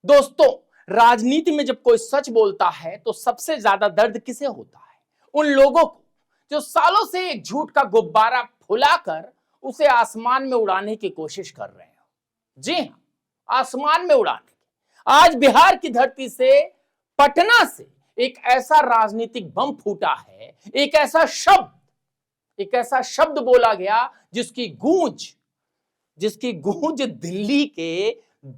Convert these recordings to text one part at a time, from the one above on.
दोस्तों, राजनीति में जब कोई सच बोलता है तो सबसे ज्यादा दर्द किसे होता है? उन लोगों को जो सालों से एक झूठ का गुब्बारा फुलाकर उसे आसमान में उड़ाने की कोशिश कर रहे हो। जी हां, आसमान में उड़ाने की। आज बिहार की धरती से, पटना से एक ऐसा राजनीतिक बम फूटा है, एक ऐसा शब्द बोला गया जिसकी गूंज दिल्ली के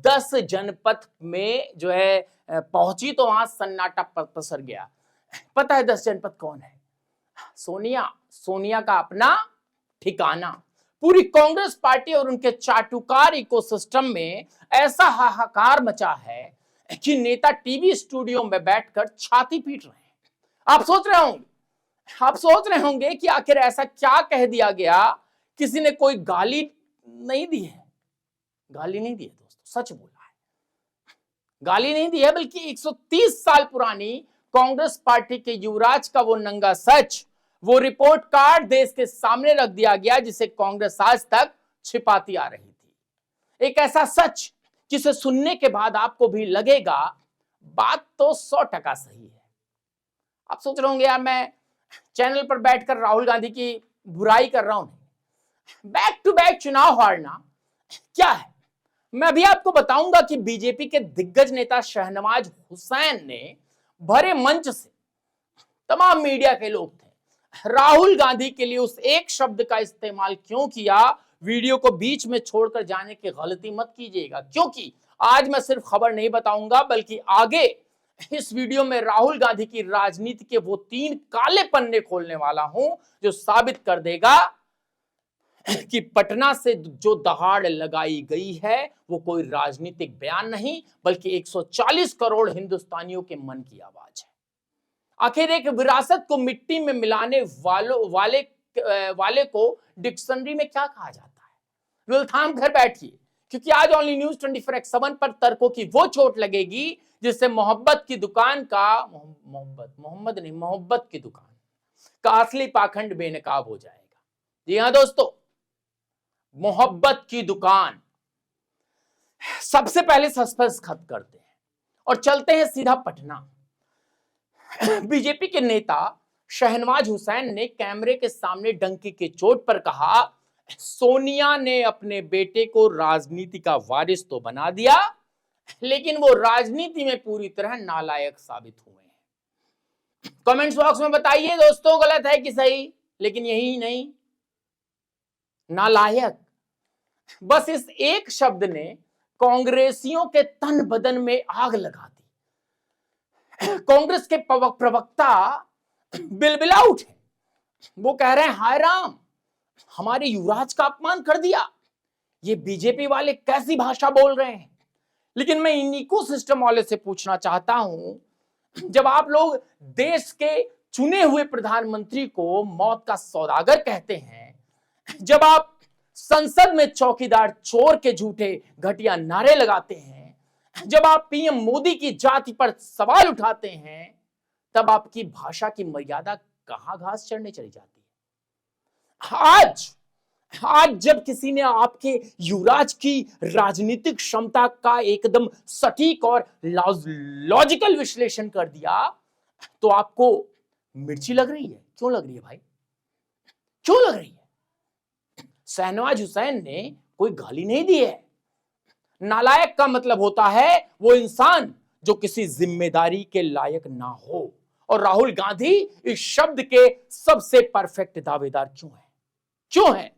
10 जनपद में जो है पहुंची तो वहां सन्नाटा पसर गया। पता है 10 जनपद कौन है? सोनिया का अपना ठिकाना। पूरी कांग्रेस पार्टी और उनके चाटुकार इकोसिस्टम में ऐसा हाहाकार मचा है कि नेता टीवी स्टूडियो में बैठकर छाती पीट रहे हैं। आप सोच रहे होंगे कि आखिर ऐसा क्या कह दिया गया? किसी ने कोई गाली नहीं दी है दोस्तों, सच बोला है। गाली नहीं दी है, बल्कि 130 साल पुरानी कांग्रेस पार्टी के युवराज का वो नंगा सच, वो रिपोर्ट कार्ड देश के सामने रख दिया गया जिसे कांग्रेस आज तक छिपाती आ रही थी। एक ऐसा सच जिसे सुनने के बाद आपको भी लगेगा बात तो 100% सही है। आप सोच रहे होंगे यार मैं चैनल पर बैठकर राहुल गांधी की बुराई कर रहा हूं। बैक टू बैक चुनाव हारना क्या है? मैं अभी आपको बताऊंगा कि बीजेपी के दिग्गज नेता शहनवाज हुसैन ने भरे मंच से, तमाम मीडिया के लोग थे, राहुल गांधी के लिए उस एक शब्द का इस्तेमाल क्यों किया। वीडियो को बीच में छोड़कर जाने की गलती मत कीजिएगा, क्योंकि आज मैं सिर्फ खबर नहीं बताऊंगा बल्कि आगे इस वीडियो में राहुल गांधी की राजनीति के वो 3 काले पन्ने खोलने वाला हूं जो साबित कर देगा कि पटना से जो दहाड़ लगाई गई है वो कोई राजनीतिक बयान नहीं बल्कि 140 करोड़ हिंदुस्तानियों के मन की आवाज है। आखिर एक विरासत को मिट्टी में मिलाने वाले को डिक्शनरी में क्या कहा जाता है? वेल, थाम घर बैठिए, क्योंकि आज ओनली न्यूज 24x7 पर तर्कों की वो चोट लगेगी जिससे मोहब्बत की दुकान का असली पाखंड बेनकाब हो जाएगा। जी हां दोस्तों, मोहब्बत की दुकान। सबसे पहले सस्पेंस खत्म करते हैं और चलते हैं सीधा पटना। बीजेपी के नेता शहनवाज हुसैन ने कैमरे के सामने डंकी की चोट पर कहा, सोनिया ने अपने बेटे को राजनीति का वारिस तो बना दिया, लेकिन वो राजनीति में पूरी तरह नालायक साबित हुए हैं। कमेंट्स बॉक्स में बताइए दोस्तों, गलत है कि सही? लेकिन यही नहीं, नालायक। बस इस एक शब्द ने कांग्रेसियों के तन बदन में आग लगा दी। कांग्रेस के प्रवक्ता बिलबिला उठे। वो कह रहे हैं, हाय राम, हमारे युवराज का अपमान कर दिया। ये बीजेपी वाले कैसी भाषा बोल रहे हैं? लेकिन मैं इन इकोसिस्टम वाले से पूछना चाहता हूं, जब आप लोग देश के चुने हुए प्रधानमंत्री को मौत का सौदागर कहते हैं, जब आप संसद में चौकीदार चोर के झूठे घटिया नारे लगाते हैं, जब आप पीएम मोदी की जाति पर सवाल उठाते हैं, तब आपकी भाषा की मर्यादा कहां घास चढ़ने चली जाती है? आज जब किसी ने आपके युवराज की राजनीतिक क्षमता का एकदम सटीक और लॉजिकल विश्लेषण कर दिया तो आपको मिर्ची लग रही है। क्यों लग रही है भाई? क्यों लग रही है? शहनवाज हुसैन ने कोई गाली नहीं दी है। नालायक का मतलब होता है वो इंसान जो किसी जिम्मेदारी के लायक ना हो। और राहुल गांधी इस शब्द के सबसे परफेक्ट दावेदार क्यों है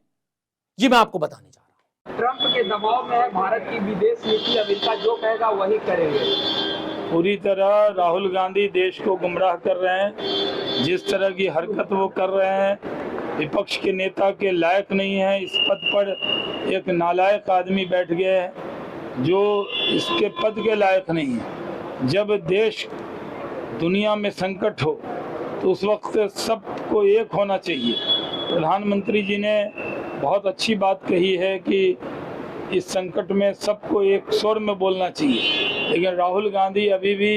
ये मैं आपको बताने जा रहा हूं। ट्रंप के दबाव में है भारत की विदेश नीति, अमेरिका जो कहेगा वही करेंगे। पूरी तरह राहुल गांधी देश को गुमराह कर रहे हैं। जिस तरह की हरकत वो कर रहे हैं, विपक्ष के नेता के लायक नहीं है। इस पद पर एक नालायक आदमी बैठ गया है जो इसके पद के लायक नहीं है। जब देश दुनिया में संकट हो तो उस वक्त सबको एक होना चाहिए। प्रधानमंत्री जी ने बहुत अच्छी बात कही है कि इस संकट में सबको एक स्वर में बोलना चाहिए, लेकिन राहुल गांधी अभी भी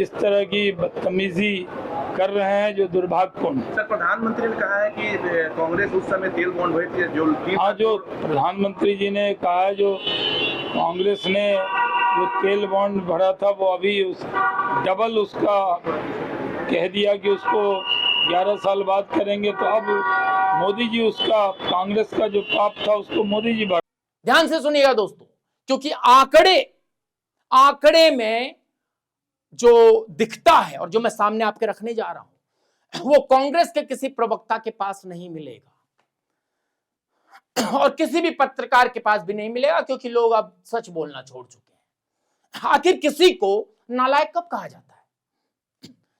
इस तरह की बदतमीजी कर रहे हैं जो दुर्भाग्यपूर्ण है। सर, प्रधानमंत्री ने कहा है कि कांग्रेस उस समय तेल बॉन्ड हुए थे जो प्रधानमंत्री जी ने कहा है जो कांग्रेस ने जो तेल बॉन्ड भरा था वो अभी डबल उसका कह दिया कि उसको 11 साल बाद करेंगे। तो अब मोदी जी उसका, कांग्रेस का जो पाप था उसको मोदी जी बढ़ा। ध्यान से सुनिएगा दोस्तों, क्योंकि आंकड़े में जो दिखता है और जो मैं सामने आपके रखने जा रहा हूं, वो कांग्रेस के किसी प्रवक्ता के पास नहीं मिलेगा और किसी भी पत्रकार के पास भी नहीं मिलेगा, क्योंकि लोग अब सच बोलना छोड़ चुके हैं। आखिर किसी को नालायक कब कहा जाता है?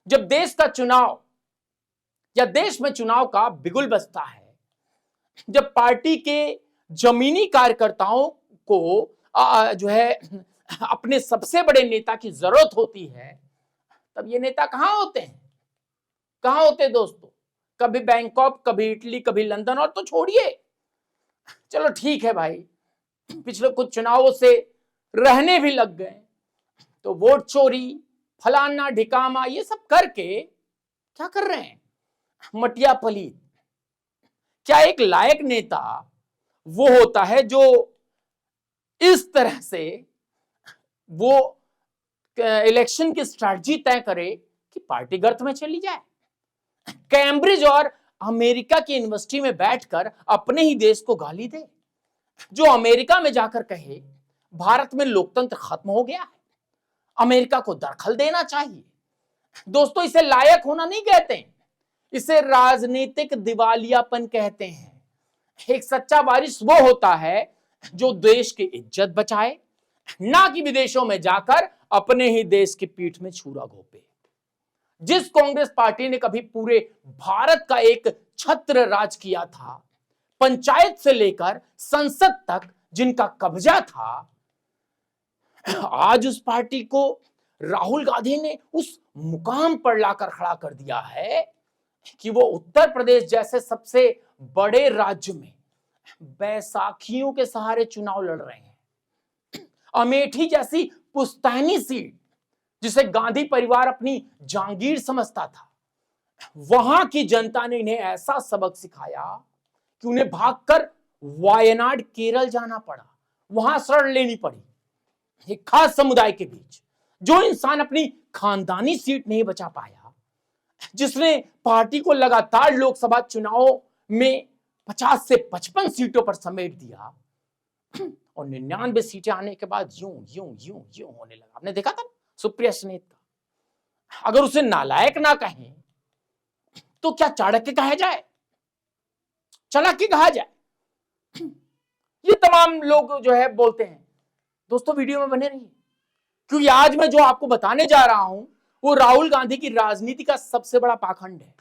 जब देश का चुनाव या देश में चुनाव का बिगुल बजता है, जब पार्टी के जमीनी कार्यकर्ताओं को जो है अपने सबसे बड़े नेता की जरूरत होती है, तब ये नेता कहां होते हैं? कहां होते दोस्तों? कभी बैंकॉक, कभी इटली, कभी लंदन, और तो छोड़िए, चलो ठीक है भाई, पिछले कुछ चुनावों से रहने भी लग गए, तो वोट चोरी, फलाना ढिकामा, ये सब करके क्या कर रहे हैं? मटिया पलीत। क्या एक लायक नेता वो होता है जो इस तरह से वो इलेक्शन की स्ट्रैटेजी तय करे कि पार्टी गर्त में चली जाए, कैम्ब्रिज और अमेरिका की यूनिवर्सिटी में बैठकर अपने ही देश को गाली दे, जो अमेरिका में जाकर कहे भारत में लोकतंत्र खत्म हो गया है, अमेरिका को दखल देना चाहिए? दोस्तों, इसे लायक होना नहीं कहते, इसे राजनीतिक दिवालियापन कहते हैं। एक सच्चा वारिस वो होता है जो देश की इज्जत बचाए, ना कि विदेशों में जाकर अपने ही देश की पीठ में छुरा घोंपे। जिस कांग्रेस पार्टी ने कभी पूरे भारत का एक छत्र राज किया था, पंचायत से लेकर संसद तक जिनका कब्जा था, आज उस पार्टी को राहुल गांधी ने उस मुकाम पर लाकर खड़ा कर दिया है कि वो उत्तर प्रदेश जैसे सबसे बड़े राज्य में बैसाखियों के सहारे चुनाव लड़ रहे हैं। अमेठी जैसी पुश्तैनी सीट, जिसे गांधी परिवार अपनी जागीर समझता था, वहां की जनता ने इन्हें ऐसा सबक सिखाया कि उन्हें भागकर वायनाड केरल जाना पड़ा, वहां शरण लेनी पड़ी एक खास समुदाय के बीच। जो इंसान अपनी खानदानी सीट नहीं बचा पाया, जिसने पार्टी को लगातार लोकसभा चुनावों में 50 से 55 सीटों पर समेट दिया और 99 सीटें आने के बाद यूं यूं यूं यूं होने लगा। आपने देखा था सुप्रिया स्नेत का। अगर उसे नालायक ना कहें तो क्या चाणक्य कहा जाए, चाणक्य कहा जाए? ये तमाम लोग जो है बोलते हैं। दोस्तों, वीडियो में बने रहिए, क्योंकि आज मैं जो आपको बताने जा रहा हूं वो राहुल गांधी की राजनीति का सबसे बड़ा पाखंड है।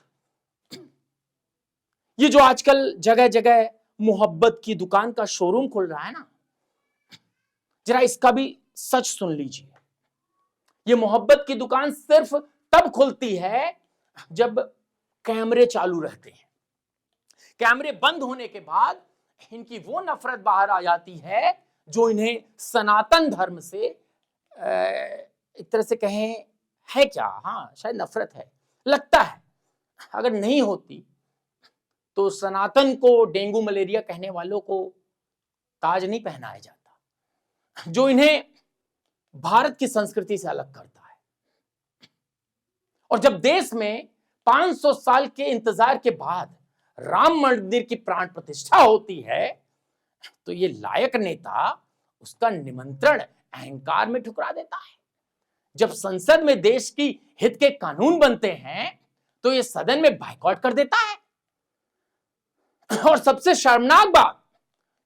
ये जो आजकल जगह जगह मोहब्बत की दुकान का शोरूम खुल रहा है ना, जरा इसका भी सच सुन लीजिए। ये मोहब्बत की दुकान सिर्फ तब खुलती है जब कैमरे चालू रहते हैं। कैमरे बंद होने के बाद इनकी वो नफरत बाहर आ जाती है जो इन्हें सनातन धर्म से एक तरह से कहें है क्या, हाँ शायद नफरत है, लगता है। अगर नहीं होती तो सनातन को डेंगू मलेरिया कहने वालों को ताज नहीं पहनाया जाता, जो इन्हें भारत की संस्कृति से अलग करता है। और जब देश में 500 साल के इंतजार के बाद राम मंदिर की प्राण प्रतिष्ठा होती है, तो ये लायक नेता उसका निमंत्रण अहंकार में ठुकरा देता है। जब संसद में देश की हित के कानून बनते हैं तो ये सदन में बायकॉट कर देता है। और सबसे शर्मनाक बात,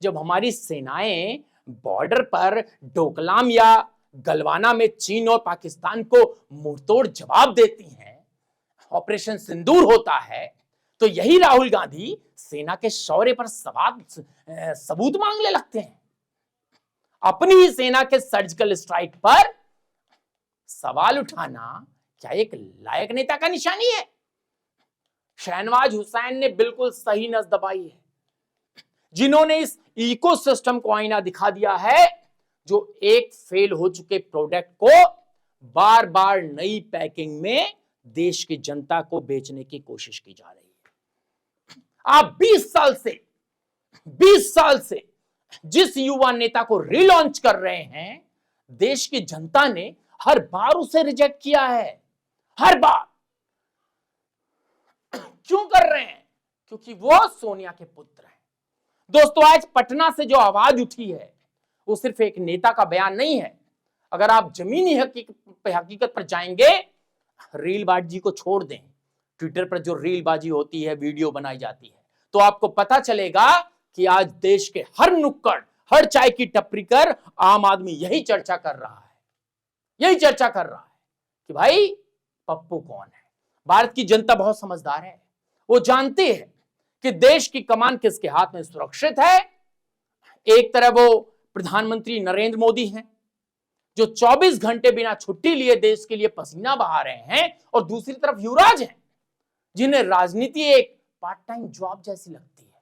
जब हमारी सेनाएं बॉर्डर पर डोकलाम या गलवाना में चीन और पाकिस्तान को मुंहतोड़ जवाब देती हैं, ऑपरेशन सिंदूर होता है, तो यही राहुल गांधी सेना के शौर्य पर सबूत मांगने लगते हैं। अपनी ही सेना के सर्जिकल स्ट्राइक पर सवाल उठाना क्या एक लायक नेता का निशानी है? शहनवाज हुसैन ने बिल्कुल सही नस दबाई है, जिन्होंने इस इकोसिस्टम को आईना दिखा दिया है जो एक फेल हो चुके प्रोडक्ट को बार बार नई पैकिंग में देश की जनता को बेचने की कोशिश की जा रही है। आप 20 साल से जिस युवा नेता को रिलॉन्च कर रहे हैं, देश की जनता ने हर बार उसे रिजेक्ट किया है, हर बार। क्यों कर रहे हैं? क्योंकि वो सोनिया के पुत्र हैं। दोस्तों, आज पटना से जो आवाज उठी है वो सिर्फ एक नेता का बयान नहीं है। अगर आप जमीनी हकीकत पर जाएंगे, रीलबाजी को छोड़ दें, ट्विटर पर जो रीलबाजी होती है, वीडियो बनाई जाती है, तो आपको पता चलेगा कि आज देश के हर नुक्कड़, हर चाय की टपरी कर आम आदमी यही चर्चा कर रहा है, यही चर्चा कर रहा है कि भाई पप्पू कौन है। भारत की जनता बहुत समझदार है, वो जानती है कि देश की कमान किसके हाथ में सुरक्षित है। एक तरफ वो प्रधानमंत्री नरेंद्र मोदी हैं, जो 24 घंटे बिना छुट्टी लिए देश के लिए पसीना बहा रहे हैं, और दूसरी तरफ युवराज हैं, जिन्हें राजनीति एक पार्ट टाइम जॉब जैसी लगती है।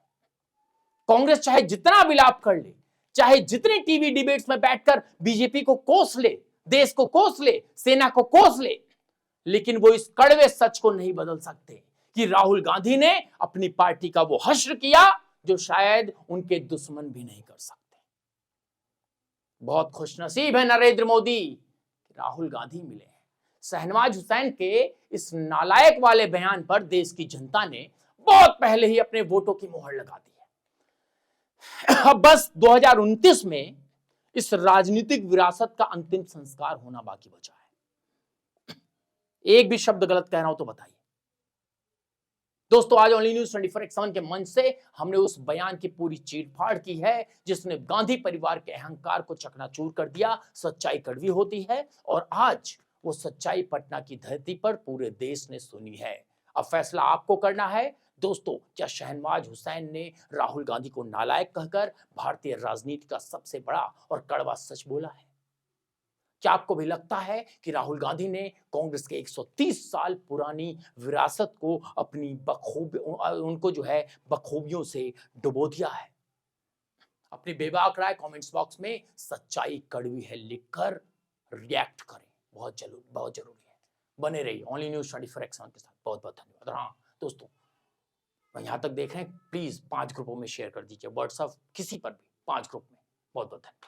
कांग्रेस चाहे जितना विलाप कर ले, चाहे जितनी टीवी डिबेट्स में बैठकर बीजेपी को कोस ले, देश को कोस ले, सेना को कोस ले, लेकिन वो इस कड़वे सच को नहीं बदल सकते कि राहुल गांधी ने अपनी पार्टी का वो हश्र किया जो शायद उनके दुश्मन भी नहीं कर सकते। बहुत खुशनसीब है नरेंद्र मोदी, राहुल गांधी मिले हैं। शहनवाज हुसैन के इस नालायक वाले बयान पर देश की जनता ने बहुत पहले ही अपने वोटों की मोहर लगा दी है। अब बस 2029 में इस राजनीतिक विरासत का अंतिम संस्कार होना बाकी बचा है। एक भी शब्द गलत कह रहा हूं तो बताइए। दोस्तों, आज ओनली न्यूज 24/7 के मंच से हमने उस बयान की पूरी चीरफाड़ की है जिसने गांधी परिवार के अहंकार को चकनाचूर कर दिया। सच्चाई कड़वी होती है, और आज वो सच्चाई पटना की धरती पर पूरे देश ने सुनी है। अब फैसला आपको करना है। दोस्तों, क्या शहनवाज हुसैन ने राहुल गांधी को नालायक कहकर भारतीय राजनीति का सबसे बड़ा और कड़वा सच बोला है? क्या आपको भी लगता है कि राहुल गांधी ने कांग्रेस के 130 साल पुरानी विरासत को अपनी बखूबियों से डुबो दिया है? अपनी बेबाक राय कमेंट्स बॉक्स में सच्चाई कड़वी है लिखकर रिएक्ट करें। बहुत जरूरी है। बने रहिए ओनली न्यूज 24/7 के साथ। बहुत बहुत धन्यवाद। और हाँ दोस्तों, यहां तक देख रहे हैं, प्लीज 5 ग्रुपों में शेयर कर दीजिए, व्हाट्सएप किसी पर भी 5 ग्रुप में। बहुत बहुत धन्यवाद।